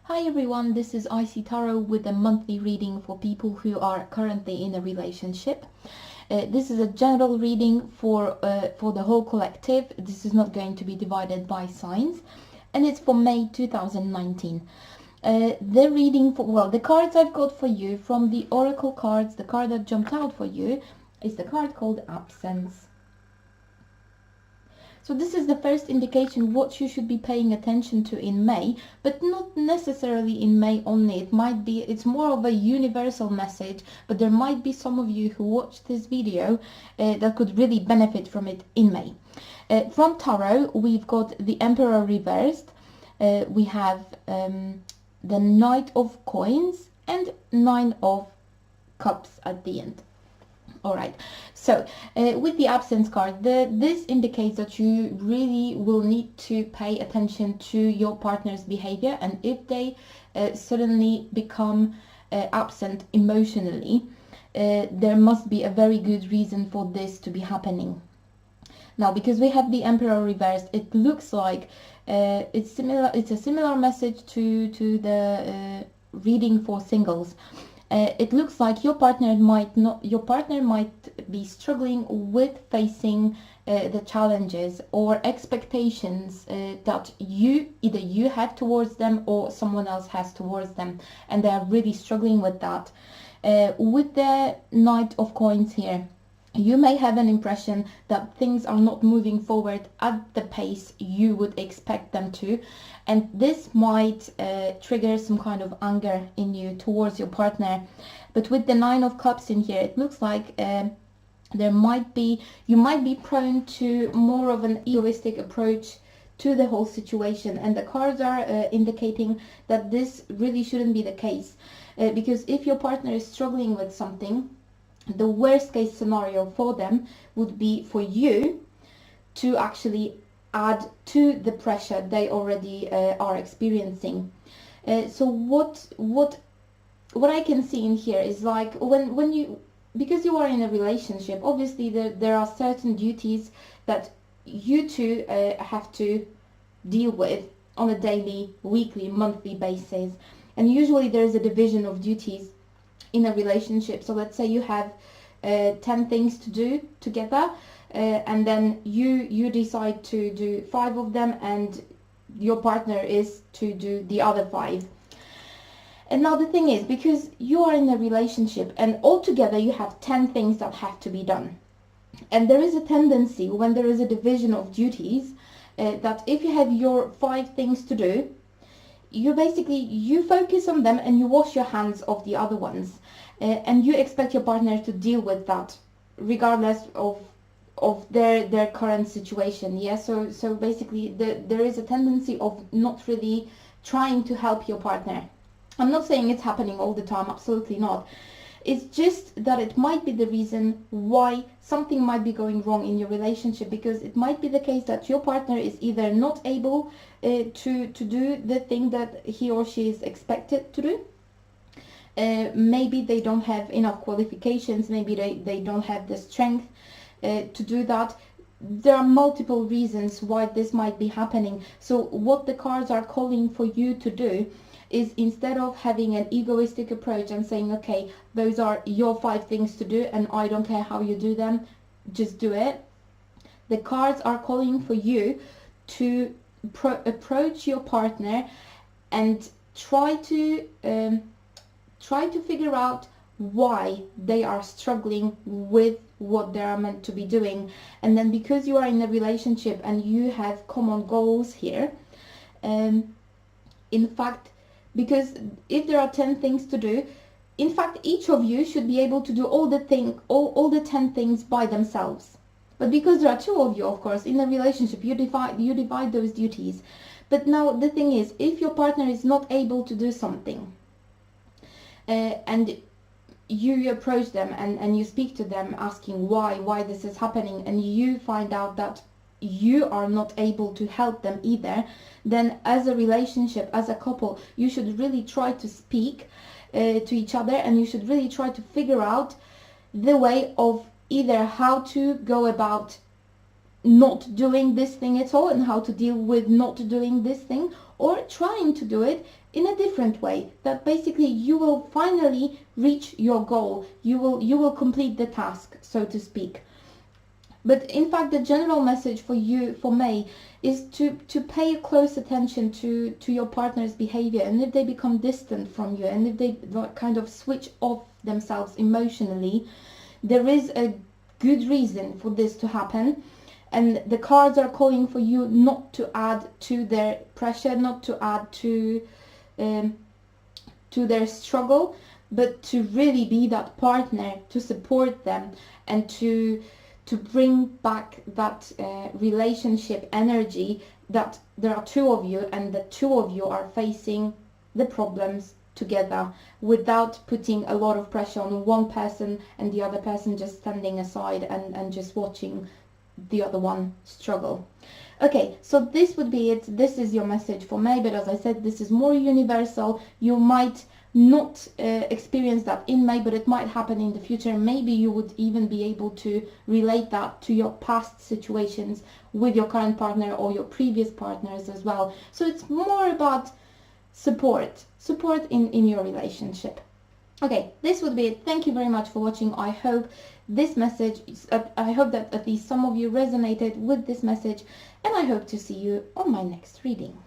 Hi everyone, this is Icy Tarot with a monthly reading for people who are currently in a relationship. This is a general reading for the whole collective. This is not going to be divided by signs, and it's for May 2019. The reading for, the cards I've got for you from the Oracle cards, the card that jumped out for you is the card called Absence. So this is the first indication what you should be paying attention to in May, but not necessarily in May only. It's more of a universal message, but there might be some of you who watch this video that could really benefit from it in May. From Tarot, we've got the Emperor reversed. We have the Knight of Coins and Nine of Cups at the end. Alright, so with the Absence card, this indicates that you really will need to pay attention to your partner's behavior, and if they suddenly become absent emotionally, there must be a very good reason for this to be happening. Now, because we have the Emperor reversed, it looks like it's a similar message to the reading for singles. It looks like your partner might be struggling with facing the challenges or expectations that either you have towards them or someone else has towards them, and they are really struggling with that. With the Knight of Coins here, you may have an impression that things are not moving forward at the pace you would expect them to, and this might trigger some kind of anger in you towards your partner. But with the Nine of Cups in here, it looks like you might be prone to more of an egoistic approach to the whole situation, and the cards are indicating that this really shouldn't be the case, because if your partner is struggling with something, the worst case scenario for them would be for you to actually add to the pressure they already are experiencing. So what I can see in here is like because you are in a relationship, obviously there are certain duties that you two have to deal with on a daily, weekly, monthly basis, and usually there is a division of duties in a relationship. So let's say you have 10 things to do together, and then you decide to do 5 of them, and your partner is to do the other 5. And now the thing is, because you are in a relationship and altogether you have 10 things that have to be done, and there is a tendency when there is a division of duties that if you have your 5 things to do, you focus on them and you wash your hands of the other ones, and you expect your partner to deal with that regardless of their current situation. Yeah, so basically there is a tendency of not really trying to help your partner. I'm not saying it's happening all the time, absolutely not. It's just that it might be the reason why something might be going wrong in your relationship, because it might be the case that your partner is either not able to do the thing that he or she is expected to do. Maybe they don't have enough qualifications, maybe they don't have the strength to do that. There are multiple reasons why this might be happening. So what the cards are calling for you to do is, instead of having an egoistic approach and saying, okay, those are your 5 things to do and I don't care how you do them, just do it, the cards are calling for you to approach your partner and try to figure out why they are struggling with what they are meant to be doing. And then, because you are in a relationship and you have common goals here, in fact, because if there are 10 things to do, in fact each of you should be able to do all the 10 things by themselves. But because there are 2 of you, of course, in a relationship, you divide those duties. But now the thing is, if your partner is not able to do something, and you approach them and you speak to them asking why this is happening, and you find out that you are not able to help them either, then as a relationship, as a couple, you should really try to speak to each other, and you should really try to figure out the way of either how to go about not doing this thing at all and how to deal with not doing this thing, or trying to do it in a different way, that basically you will finally reach your goal. You will complete the task, so to speak. But in fact, the general message for you, for May, is to pay close attention to your partner's behavior, and if they become distant from you, and if they kind of switch off themselves emotionally, there is a good reason for this to happen. And the cards are calling for you not to add to their pressure, not to add to their struggle, but to really be that partner, to support them, and to bring back that relationship energy, that there are two of you and the two of you are facing the problems together without putting a lot of pressure on one person and the other person just standing aside and just watching the other one struggle. Okay, so this would be it. This is your message for May, but as I said, this is more universal. You might not experience that in May, but it might happen in the future. Maybe you would even be able to relate that to your past situations with your current partner or your previous partners as well. So it's more about support in your relationship. Okay, this would be it. Thank you very much for watching. I hope this message, I hope that at least some of you resonated with this message, and I hope to see you on my next reading.